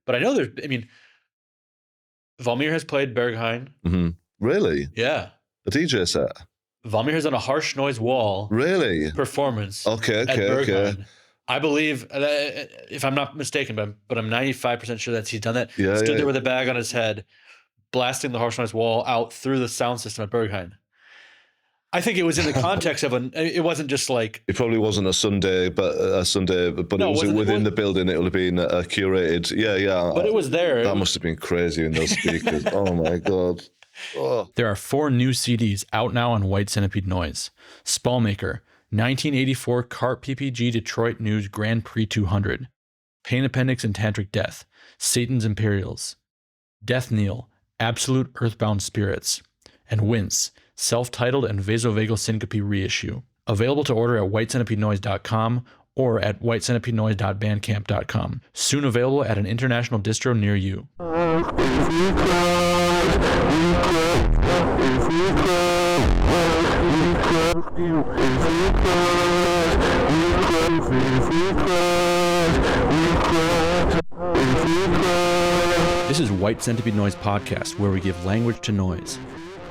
But I know Valmir has played Berghain. Mm-hmm. Really? Yeah. A DJ set? Valmir has done a Harsh Noise Wall performance at Berghain. I believe, if I'm not mistaken, but I'm 95% sure that he's done that. Yeah, Stood there with a bag on his head, blasting the Harsh Noise Wall out through the sound system at Berghain. I think it was in the context of it wasn't just like... It probably wasn't a Sunday, but no, it was within the building. It would have been curated. Yeah. But it was there. That must have been crazy in those speakers. Oh my God. Oh. There are 4 new CDs out now on White Centipede Noise. Spallmaker, 1984 CART PPG Detroit News Grand Prix 200. Pain Appendix and Tantric Death, Satan's Imperials. Death Kneel, Absolute Earthbound Spirits. And Wince, self-titled and vasovagal syncope reissue. Available to order at whitecentipedenoise.com or at whitecentipedenoise.bandcamp.com. Soon available at an international distro near you. This is White Centipede Noise Podcast, where we give language to noise.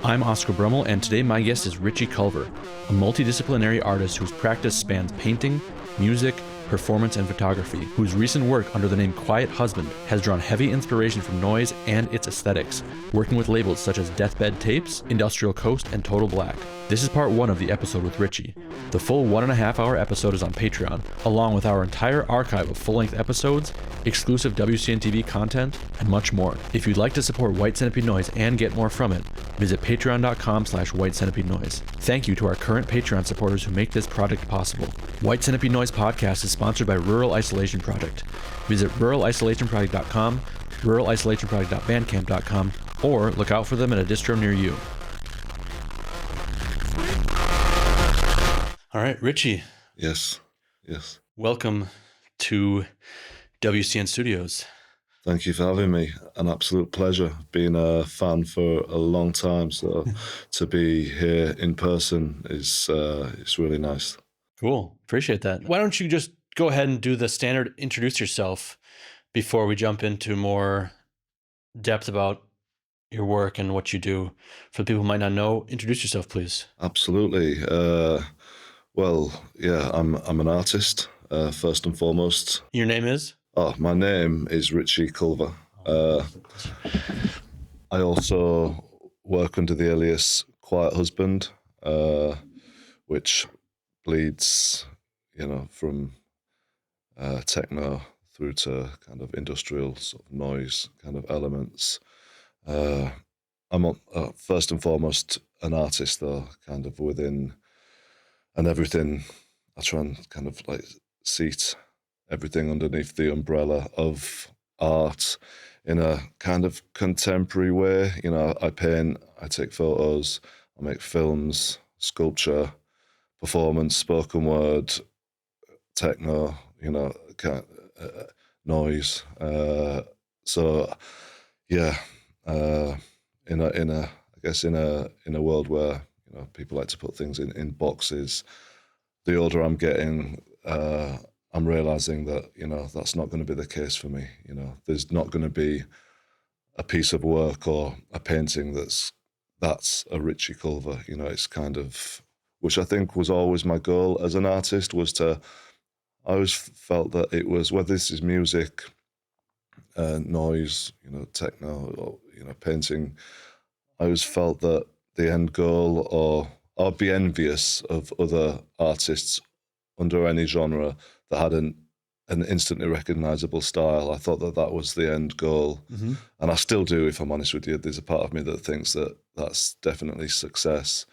I'm Oscar Brummel, and today my guest is Richie Culver, a multidisciplinary artist whose practice spans painting, music, performance, and photography, whose recent work under the name Quiet Husband has drawn heavy inspiration from noise and its aesthetics, working with labels such as Deathbed Tapes, Industrial Coast, and Total Black. This is part 1 of the episode with Richie. The full 1.5-hour episode is on Patreon, along with our entire archive of full-length episodes, exclusive WCN TV content, and much more. If you'd like to support White Centipede Noise and get more from it, visit patreon.com/White Centipede Noise. Thank you to our current Patreon supporters who make this project possible. White Centipede Noise Podcast is sponsored by Rural Isolation Project. Visit ruralisolationproject.com, ruralisolationproject.bandcamp.com, or look out for them at a distro near you. All right, Richie. Yes. Welcome to WCN Studios. Thank you for having me. An absolute pleasure. Been a fan for a long time, so to be here in person is it's really nice. Cool. Appreciate that. Why don't you just go ahead and do the standard introduce yourself before we jump into more depth about your work and what you do. For the people who might not know, introduce yourself, please. Absolutely. Well, yeah, I'm an artist, first and foremost. Your name is? Oh, my name is Richie Culver. I also work under the alias Quiet Husband, which bleeds, from techno through to kind of industrial sort of noise kind of elements. I'm first and foremost an artist, though, kind of within, and everything. I try and kind of like seat everything underneath the umbrella of art in a kind of contemporary way. I paint, I take photos, I make films, sculpture, performance, spoken word, techno, noise. So yeah, in a world where people like to put things in boxes, the older I'm getting, I'm realizing that that's not going to be the case for me. There's not going to be a piece of work or a painting that's a Richie Culver. It's kind of, which I think was always my goal as an artist, I always felt that it was, whether this is music, noise, techno, or painting, I always felt that the end goal, or I'd be envious of other artists under any genre that had an instantly recognizable style. I thought that was the end goal. Mm-hmm. And I still do, if I'm honest with you. There's a part of me that thinks that that's definitely success,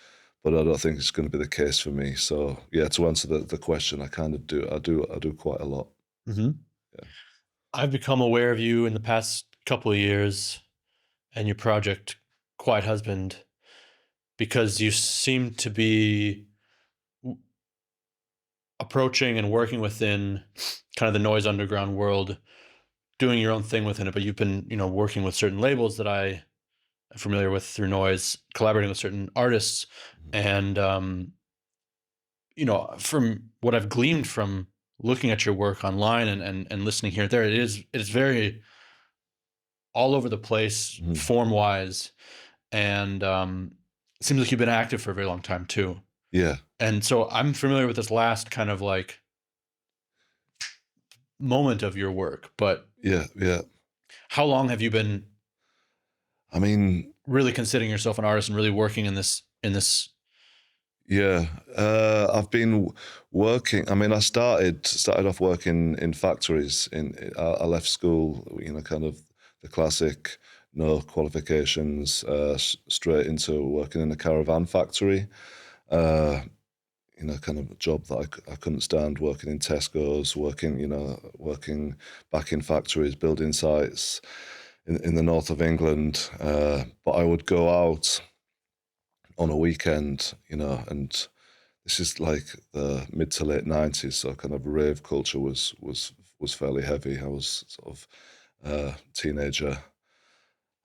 but I don't think it's going to be the case for me. So yeah, to answer the question, I kind of do. I do quite a lot. Mm-hmm. Yeah. I've become aware of you in the past couple of years and your project, Quiet Husband, because you seem to be approaching and working within kind of the noise underground world, doing your own thing within it. But you've been, working with certain labels that I am familiar with through noise, collaborating with certain artists. And, from what I've gleaned from looking at your work online and listening here and there, it's very all over the place, form wise, and it seems like you've been active for a very long time too. Yeah. And so I'm familiar with this last kind of like moment of your work, but Yeah. how long have you been I mean, really considering yourself an artist and really working in this? yeah, I've been working. I mean, I started off working in factories. I left school, kind of the classic, no qualifications, straight into working in a caravan factory. Kind of a job that I couldn't stand, working in Tesco's, working back in factories, building sites in the north of England. But I would go out on a weekend, and this is like the mid to late 90s, so kind of rave culture was fairly heavy. I was sort of a teenager.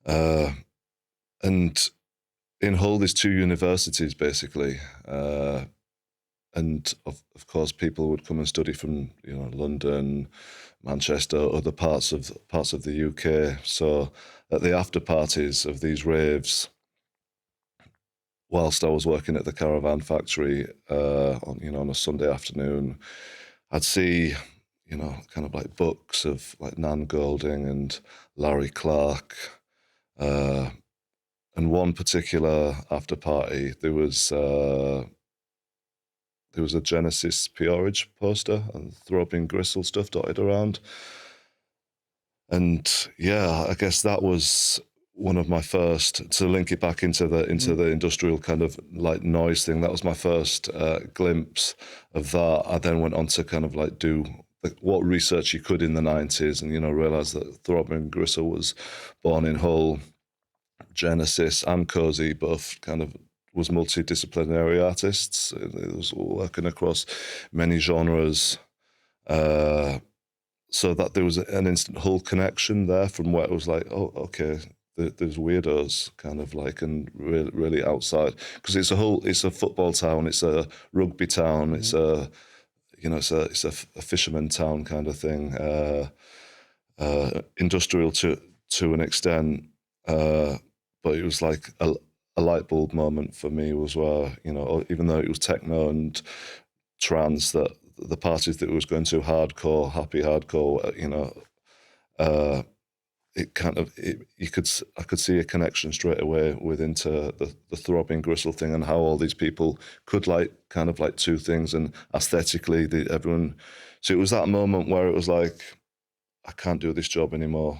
And in Hull, there's 2 universities, basically. And of course, people would come and study from London, Manchester, other parts of the UK. So at the after parties of these raves, whilst I was working at the caravan factory, on a Sunday afternoon, I'd see kind of like books of like Nan Golding and Larry Clark. And one particular after party, there was a Genesis Peerage poster and Throbbing Gristle stuff dotted around. And yeah, I guess that was one of my first, to link it back into the industrial kind of like noise thing. That was my first glimpse of that. I then went on to kind of like do what research you could in the 90s, and realised that Throbbing Gristle was born in Hull. Genesis and Cozy both kind of was multidisciplinary artists. It was working across many genres, so that there was an instant Hull connection there, from where it was like, oh, okay, there's weirdos kind of like, and really, really outside, because it's a football town, it's a rugby town, it's a it's a fisherman town kind of thing, industrial to an extent, but it was like a light bulb moment for me was where, even though it was techno and trance, that the parties that it was going to, hardcore, happy hardcore, I could see a connection straight away into the Throbbing Gristle thing, and how all these people could like kind of like 2 things, and aesthetically everyone. So it was that moment where it was like, I can't do this job anymore.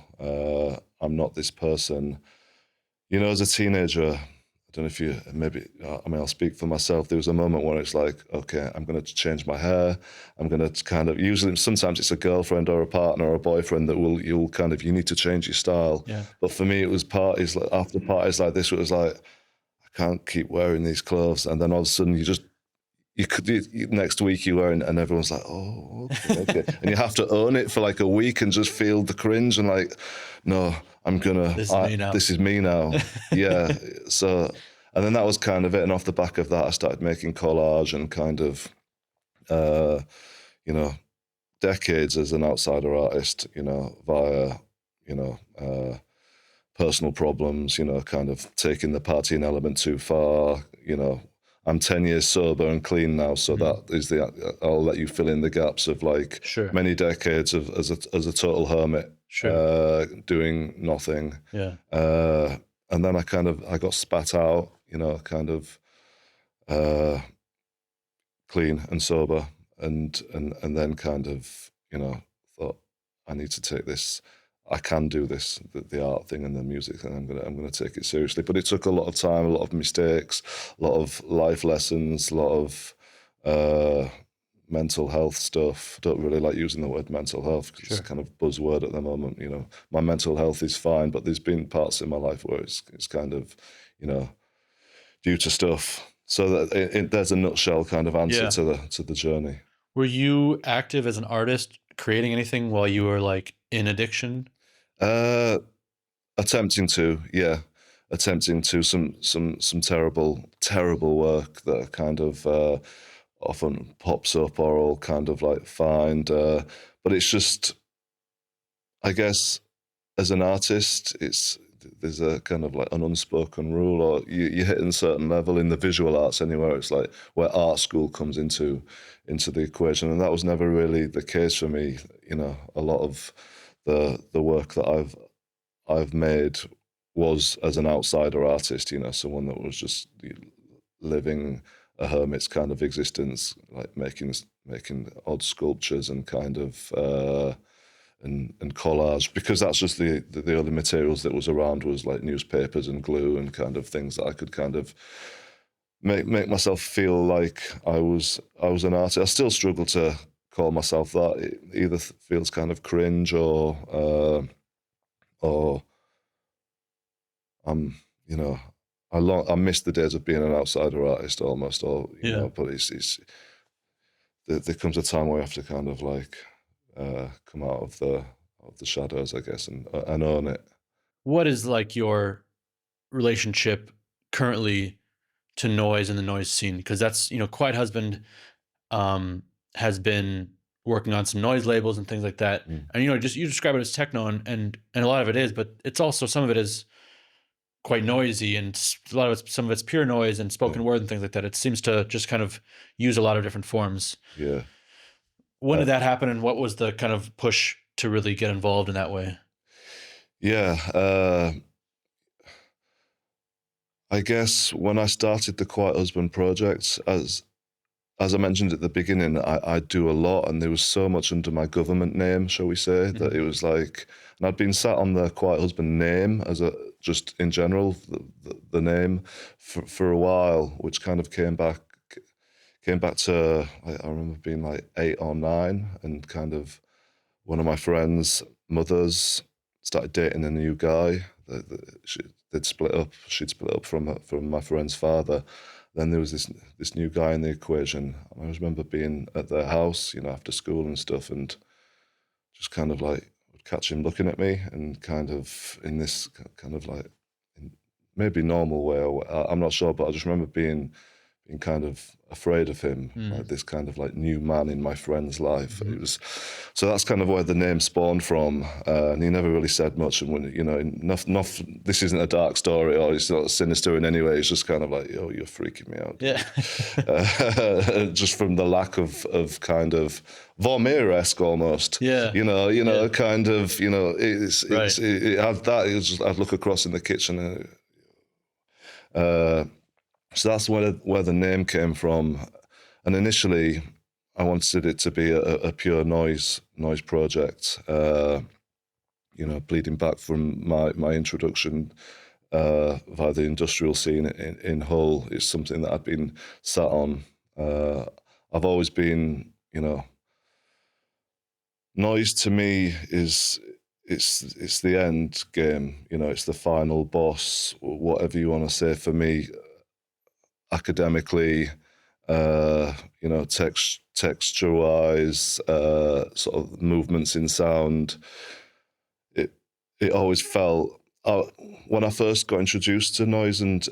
I'm not this person. As a teenager, I don't know if you, I'll speak for myself. There was a moment where it's like, okay, I'm going to change my hair. I'm going to kind of, usually sometimes it's a girlfriend or a partner or a boyfriend that you need to change your style. Yeah. But for me, it was parties, like after parties like this, it was like, I can't keep wearing these clothes. And then all of a sudden next week you wear it, and everyone's like, oh, okay. And you have to own it for like a week and just feel the cringe and like, no, this is me now. Yeah. So, and then that was kind of it. And off the back of that, I started making collage and kind of, decades as an outsider artist, via, personal problems, kind of taking the partying element too far, I'm 10 years sober and clean now, so that is I'll let you fill in the gaps of like many decades of as a total hermit, doing nothing. Yeah. And then I got spat out, kind of clean and sober, and then kind of, thought, I need to take this. I can do this, the art thing and the music thing. I'm gonna take it seriously. But it took a lot of time, a lot of mistakes, a lot of life lessons, a lot of mental health stuff. I don't really like using the word mental health because it's a kind of buzzword at the moment. My mental health is fine, but there's been parts in my life where it's kind of, due to stuff. So that there's a nutshell kind of answer to the journey. Were you active as an artist, creating anything while you were like in addiction? Attempting to some terrible work that kind of often pops up, or I'll kind of like find, but it's just, I guess, as an artist, there's a kind of like an unspoken rule, or you hit a certain level in the visual arts anywhere. It's like where art school comes into the equation, and that was never really the case for me. You know, a lot of the work that I've made was as an outsider artist. You know, someone that was just living a hermit's kind of existence, like making odd sculptures and kind of and collage, because that's just the only materials that was around, was like newspapers and glue and kind of things that I could kind of make myself feel like I was an artist. I still struggle to call myself that. It either feels kind of cringe or I'm, you know, I miss the days of being an outsider artist almost, or you know. But there comes a time where you have to kind of like come out of the shadows, I guess, and own it. What is like your relationship currently to noise and the noise scene? Because that's, you know, Quiet Husband has been working on some noise labels and things like that, and you know, you describe it as techno, and a lot of it is, but it's also, some of it is quite noisy, and some of it's pure noise and spoken word and things like that. It seems to just kind of use a lot of different forms. Yeah. When did that happen, and what was the kind of push to really get involved in that way? Yeah, I guess when I started the Quiet Husband project, as I mentioned at the beginning, I do a lot, and there was so much under my government name, shall we say, that it was like, and I'd been sat on the Quiet Husband name as just in general, the name for a while, which kind of came back to, I remember being like 8 or 9, and kind of one of my friends' mothers started dating a new guy. They'd split up. She'd split up from my friend's father. Then there was this new guy in the equation. I always remember being at their house, you know, after school and stuff, and just kind of like would catch him looking at me, and kind of in this kind of like maybe normal way, or I'm not sure, but I just remember being kind of afraid of him, like this kind of like new man in my friend's life. It was, so that's kind of where the name spawned from. And he never really said much. And when, you know, this isn't a dark story, or it's not sinister in any way. It's just kind of like, yo, you're freaking me out. Yeah. Just from the lack of kind of Vormir-esque almost. Yeah. You know, kind of, you know, it had that. It was just, I'd look across in the kitchen and, so that's where the name came from. And initially, I wanted it to be a pure noise project. You know, bleeding back from my introduction via the industrial scene in Hull, is something that I'd been sat on. I've always been, you know, noise to me is it's the end game. You know, it's the final boss, whatever you want to say. For me, academically, you know, texture-wise, sort of movements in sound, it always felt, when I first got introduced to noise and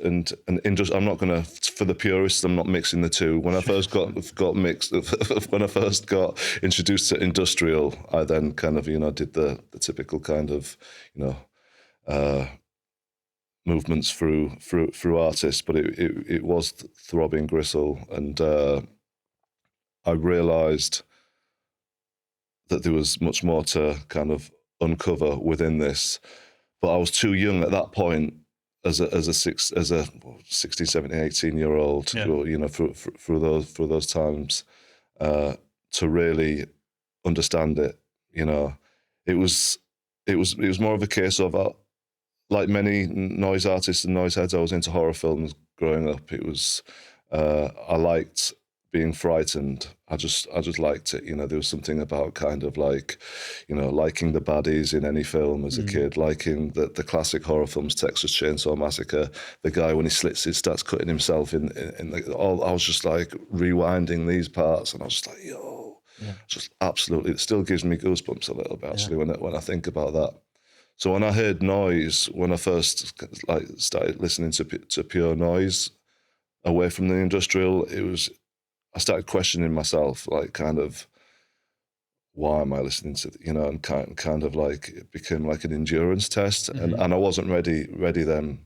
I'm not going to, for the purists, I'm not mixing the two. When I first got mixed, when I first got introduced to industrial, I then kind of, you know, did the typical kind of, you know, movements through artists, but it was throbbing gristle, and I realised that there was much more to kind of uncover within this, but I was too young at that point as a 16, 17, 18-year-old, you know, through those times, to really understand it. You know, it was more of a case of, like many noise artists and noise heads, I was into horror films growing up. It was, I liked being frightened. I just liked it. You know, there was something about kind of like, you know, liking the baddies in any film as a kid, liking the classic horror films, Texas Chainsaw Massacre. The guy, when he starts cutting himself in all. I was just like rewinding these parts, and I was just like, yo, just absolutely. It still gives me goosebumps a little bit actually when I think about that. So when I heard noise, when I first like started listening to pure noise away from the industrial, I started questioning myself, like kind of, why am I listening to, and kind of like it became like an endurance test, and I wasn't ready then.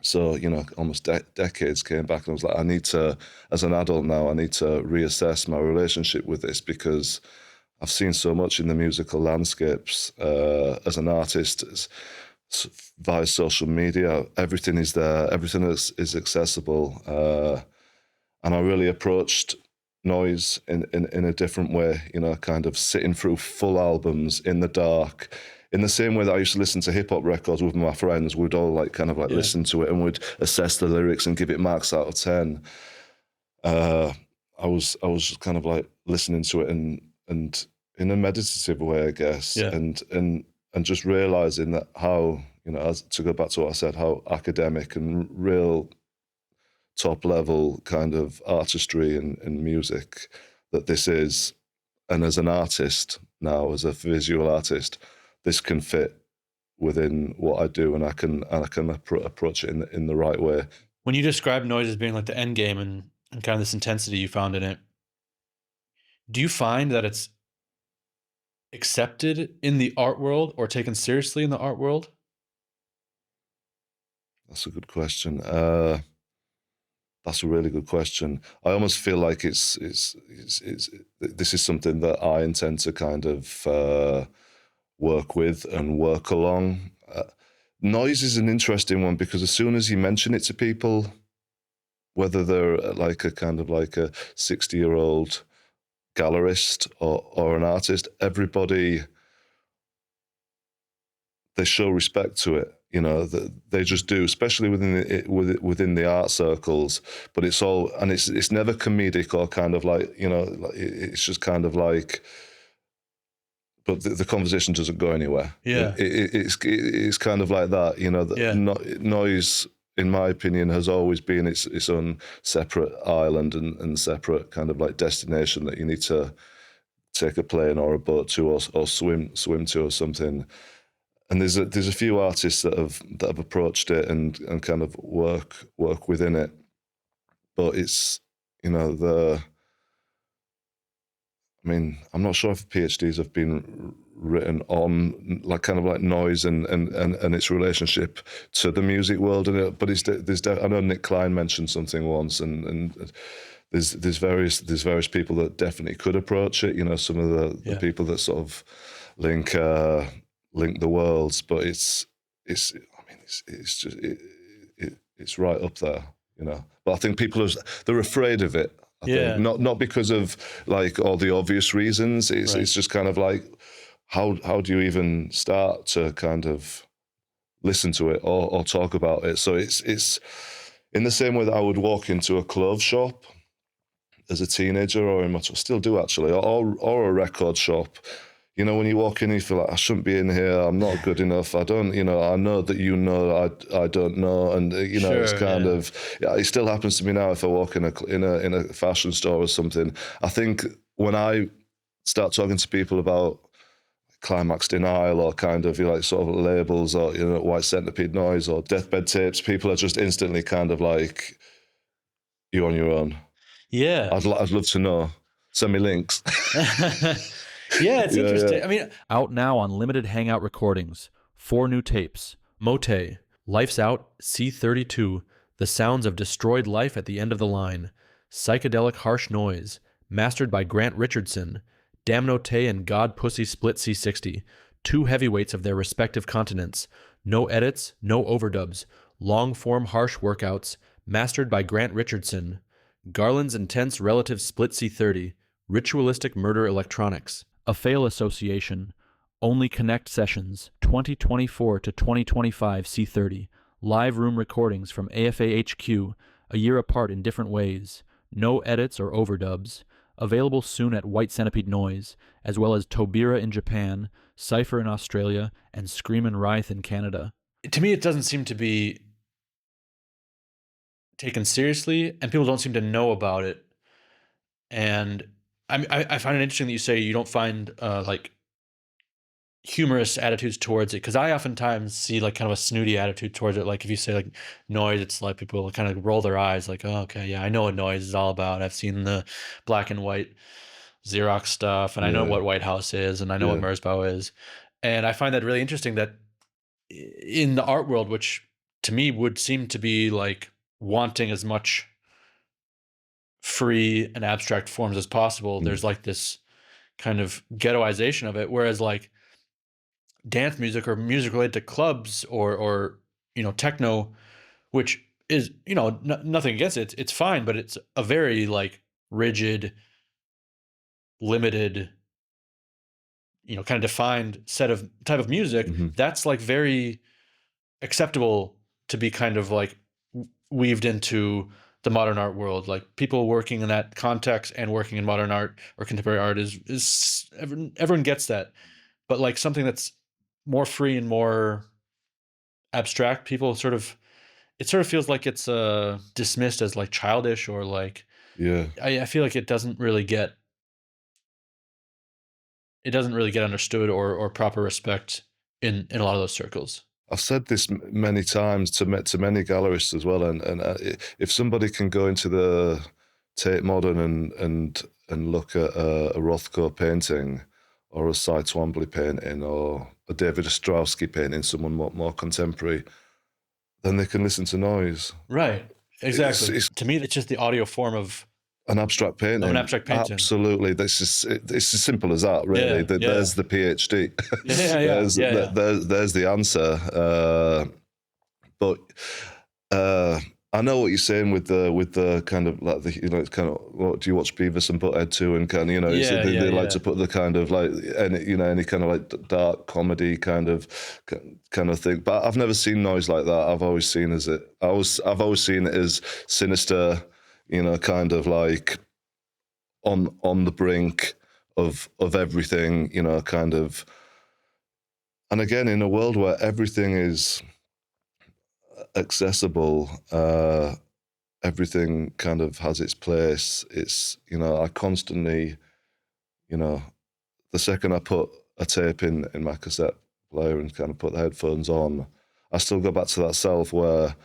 So, almost decades came back, and I was like, I need to, as an adult now, I need to reassess my relationship with this, because I've seen so much in the musical landscapes as an artist, via social media. Everything is there, everything is accessible. And I really approached noise in a different way, kind of sitting through full albums in the dark, in the same way that I used to listen to hip hop records with my friends. We'd all listen to it, and we'd assess the lyrics and give it marks out of 10. I was just kind of like listening to it and in a meditative way, I guess, and just realizing that how, to go back to what I said, how academic and real top level kind of artistry and music that this is. And as an artist now, as a visual artist, this can fit within what I do, and I can approach it in the right way. When you describe noise as being like the end game and kind of this intensity you found in it, do you find that it's accepted in the art world or taken seriously in the art world? That's a good question. That's a really good question. I almost feel like this is something that I intend to kind of work with and work along. Noise is an interesting one, because as soon as you mention it to people, whether they're like a kind of like a 60-year-old gallerist or an artist, everybody, they show respect to it. They just do, especially within the art circles. But it's all, and it's never comedic or kind of like, it's just kind of like, but the conversation doesn't go anywhere. Yeah, it's kind of like that. Noise, in my opinion, has always been its own separate island and separate kind of like destination that you need to take a plane or a boat to, or swim to or something. And there's a few artists that have approached it and kind of work within it, but it's I'm not sure if PhDs have been written on like kind of like noise and its relationship to the music world, but I know Nick Klein mentioned something once, and there's various people that definitely could approach it. Some of the people that sort of link the worlds, but it's right up there, But I think people they're afraid of it. I think. Not because of like all the obvious reasons. It's just kind of like how do you even start to kind of listen to it or talk about it? So it's in the same way that I would walk into a clothes shop as a teenager, or still do actually, or a record shop. When you walk in, you feel like, I shouldn't be in here. I'm not good enough. I don't, I know that I don't know, and it's kind of. It still happens to me now if I walk in a fashion store or something. I think when I start talking to people about climax denial or kind of like sort of labels or white centipede noise or deathbed tapes, people are just instantly kind of like, you're on your own. Yeah, I'd love to know. Send me links. Yeah, it's interesting. Yeah. Out now on limited Hangout recordings, 4 new tapes: Mote, Life's Out, C32, The Sounds of Destroyed Life at the End of the Line, Psychedelic Harsh Noise, mastered by Grant Richardson, Damnote and God Pussy Split C60, 2 heavyweights of their respective continents, no edits, no overdubs, long-form harsh workouts, mastered by Grant Richardson, Garland's Intense Relative Split C30, Ritualistic Murder Electronics, A Fail Association, Only Connect Sessions, 2024 to 2025 C30, live room recordings from AFA HQ, a year apart in different ways, no edits or overdubs, available soon at White Centipede Noise, as well as Tobira in Japan, Cypher in Australia, and Screamin' Writhe in Canada. To me, it doesn't seem to be taken seriously, and people don't seem to know about it. And I find it interesting that you say you don't find like humorous attitudes towards it, because I oftentimes see like kind of a snooty attitude towards it. Like if you say like noise, it's like people kind of roll their eyes like, oh, okay, yeah, I know what noise is all about. I've seen the black and white Xerox stuff, and I know Yeah. what White House is, and I know what Yeah. Merzbow is. And I find that really interesting that in the art world, which to me would seem to be like wanting as much free and abstract forms as possible, there's like this kind of ghettoization of it. Whereas like dance music or music related to clubs or techno, which is nothing against it, it's fine, but it's a very like rigid, limited, kind of defined type of music that's like very acceptable to be kind of like weaved into the modern art world. Like people working in that context and working in modern art or contemporary art is everyone gets that. But like something that's more free and more abstract, people it sort of feels like it's dismissed as like childish or like Yeah. I feel like it doesn't really get understood or proper respect in a lot of those circles. I've said this many times to many gallerists as well, and if somebody can go into the Tate Modern and look at a Rothko painting or a Cy Twombly painting or a David Ostrowski painting, someone more contemporary, then they can listen to noise. Right. Exactly. It's to me, it's just the audio form of an abstract painting. Absolutely. It's as simple as that, really. There's the PhD. There's the answer. But I know what you're saying with the kind of like it's kind of, what do you watch Beavis and Butthead too, and kind of they like to put the kind of like any kind of like dark comedy kind of thing. But I've never seen noise like that. I've always seen I've always seen it as sinister, kind of like on the brink of everything, kind of. And again, in a world where everything is accessible, everything kind of has its place. It's, I constantly, the second I put a tape in my cassette player and kind of put the headphones on, I still go back to that self where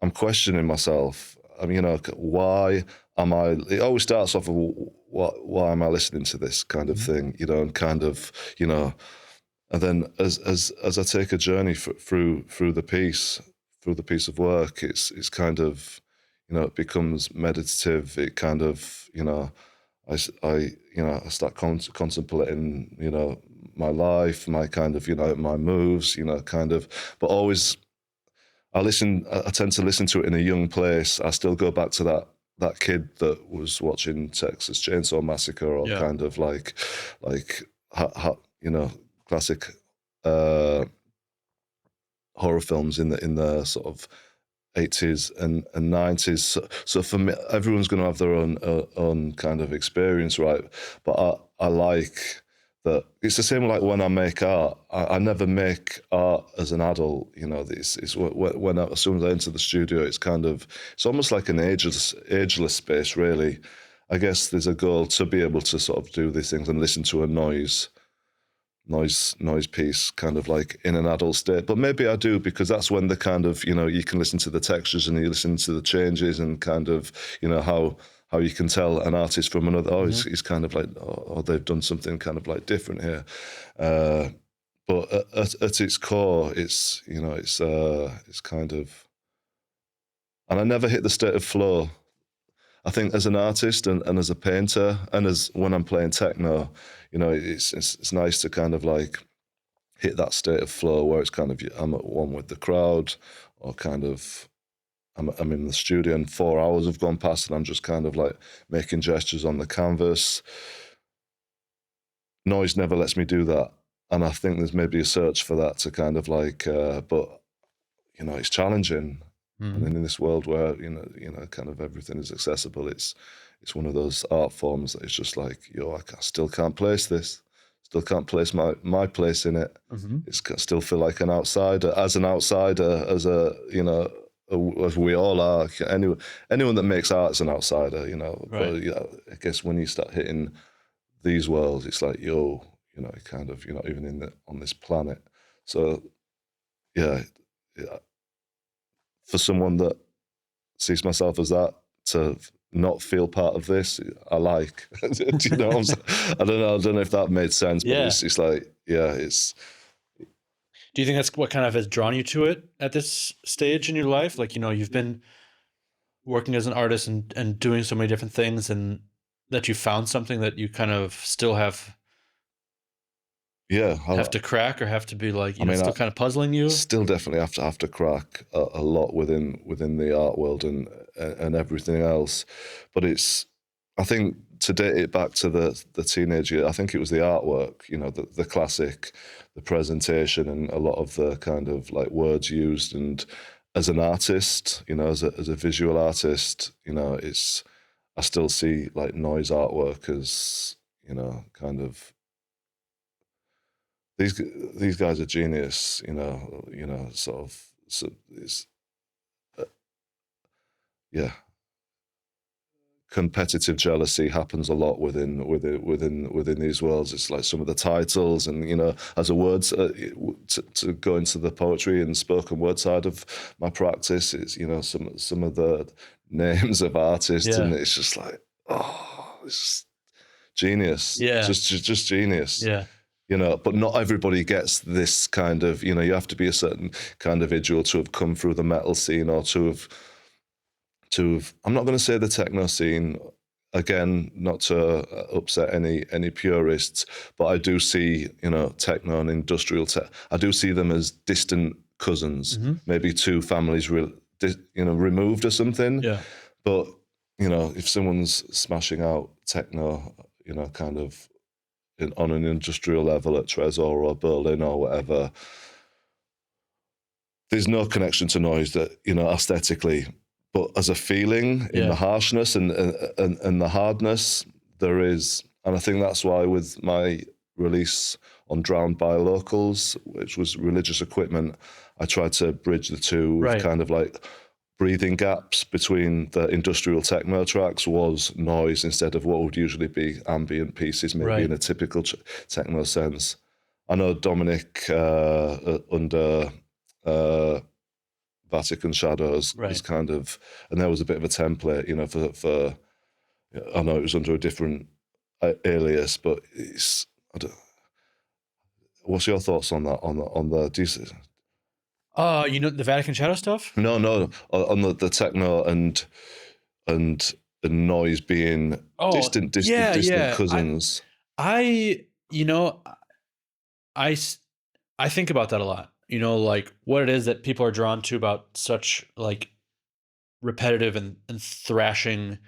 I'm questioning myself. I mean, why am I? It always starts off with why am I listening to this kind of thing, and kind of, and then as I take a journey through the piece of work, it's kind of, it becomes meditative. It kind of, I start contemplating, my life, my kind of, my moves, kind of, but always. I tend to listen to it in a young place. I still go back to that kid that was watching Texas Chainsaw Massacre or kind of like classic horror films in the sort of 80s and 90s. So for me, everyone's going to have their own kind of experience, right? But I like that it's the same like when I make art. I never make art as an adult. It's when as soon as I enter the studio, it's almost like an ageless space, really. I guess there's a goal to be able to sort of do these things and listen to a noise piece kind of like in an adult state. But maybe I do, because that's when the kind of, you can listen to the textures and you listen to the changes and kind of, how you can tell an artist from another. He's kind of like, they've done something kind of like different here. But at its core, it's kind of, and I never hit the state of flow. I think as an artist and as a painter and as when I'm playing techno, it's nice to kind of like hit that state of flow where it's kind of, I'm at one with the crowd, or kind of, I'm in the studio and 4 hours have gone past and I'm just kind of like making gestures on the canvas. Noise never lets me do that. And I think there's maybe a search for that to kind of like, but, it's challenging. And in this world where, kind of everything is accessible, it's one of those art forms that it's just like, I still can't place this. Still can't place my place in it. I still feel like an outsider. As an outsider, as as we all are, anyone that makes art is an outsider, Right. But I guess when you start hitting these worlds, it's like, kind of, you're not even on this planet. So, yeah, for someone that sees myself as that, to not feel part of this, I like. Do you know what I'm saying? I don't know if that made sense, but it's like, it's. Do you think that's what kind of has drawn you to it at this stage in your life? Like, you've been working as an artist and doing so many different things, and that you found something that you kind of still have to crack, or have to be like, still kind of puzzling you? Still definitely have to crack a lot within the art world and everything else. But I think to date it back to the teenage year, I think it was the artwork, the classic, the presentation, and a lot of the kind of like words used. And as an artist, as a visual artist, I still see like noise artwork as, kind of, these guys are genius, sort of. So it's, competitive jealousy happens a lot within these worlds. It's like some of the titles, and as a words to go into the poetry and spoken word side of my practice, it's some of the names of artists, and it's just like, it's genius, just genius. But not everybody gets this kind of, you have to be a certain kind of individual to have come through the metal scene, or to have, I'm not going to say the techno scene, again, not to upset any purists, but I do see, techno and industrial tech, I do see them as distant cousins, maybe two families, removed or something. But, if someone's smashing out techno, kind of on an industrial level at Trezor or Berlin or whatever, there's no connection to noise that, aesthetically. But as a feeling, in the harshness and the hardness, there is. And I think that's why with my release on Drowned by Locals, which was religious equipment, I tried to bridge the two kind of like breathing gaps between the industrial techno tracks was noise instead of what would usually be ambient pieces, maybe in a typical techno sense. I know Dominic under Vatican Shadows was kind of, and there was a bit of a template, for I know it was under a different alias, but what's your thoughts on that? On the the Vatican Shadow stuff? No, on the techno and noise being distant cousins. I think about that a lot. Like what it is that people are drawn to about such like repetitive and thrashing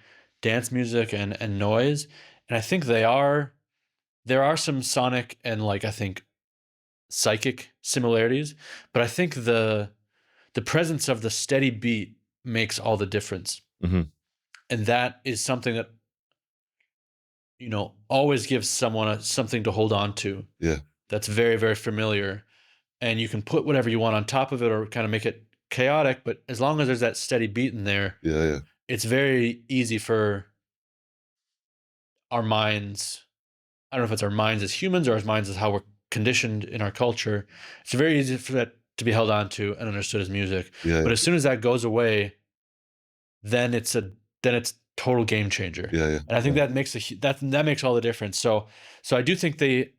dance music and noise. And I think there are some sonic and like, I think, psychic similarities, but I think the presence of the steady beat makes all the difference. And that is something that, always gives someone something to hold on to. That's very, very familiar. And you can put whatever you want on top of it or kind of make it chaotic, but as long as there's that steady beat in there, it's very easy for our minds. I don't know if it's our minds as humans or our minds as how we're conditioned in our culture. It's very easy for that to be held on to and understood as music. But as soon as that goes away, then it's total game changer. And I think that makes that makes all the difference. So I do think they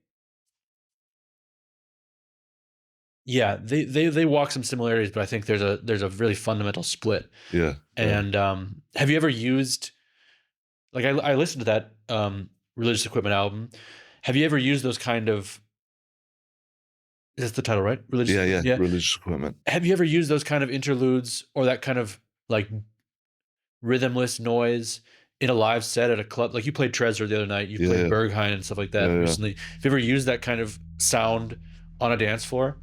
walk some similarities, but I think there's a really fundamental split. And have you ever used, like I listened to that Religious Equipment album. Have you ever used those kind of, is that the title, right? Religious Equipment. Have you ever used those kind of interludes or that kind of like rhythmless noise in a live set at a club? Like you played Trezor the other night, you played Berghain and stuff like that recently. Have you ever used that kind of sound on a dance floor?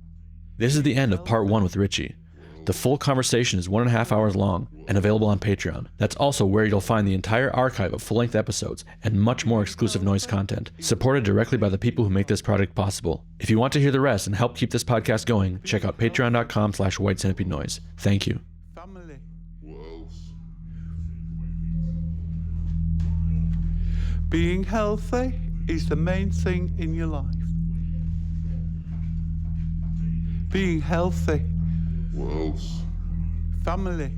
This is the end of part 1 with Richie. The full conversation is 1.5 hours long and available on Patreon. That's also where you'll find the entire archive of full-length episodes and much more exclusive noise content, supported directly by the people who make this project possible. If you want to hear the rest and help keep this podcast going, check out patreon.com/whitecentipedeNoise. Thank you. Family. Being healthy is the main thing in your life. Being healthy. Family.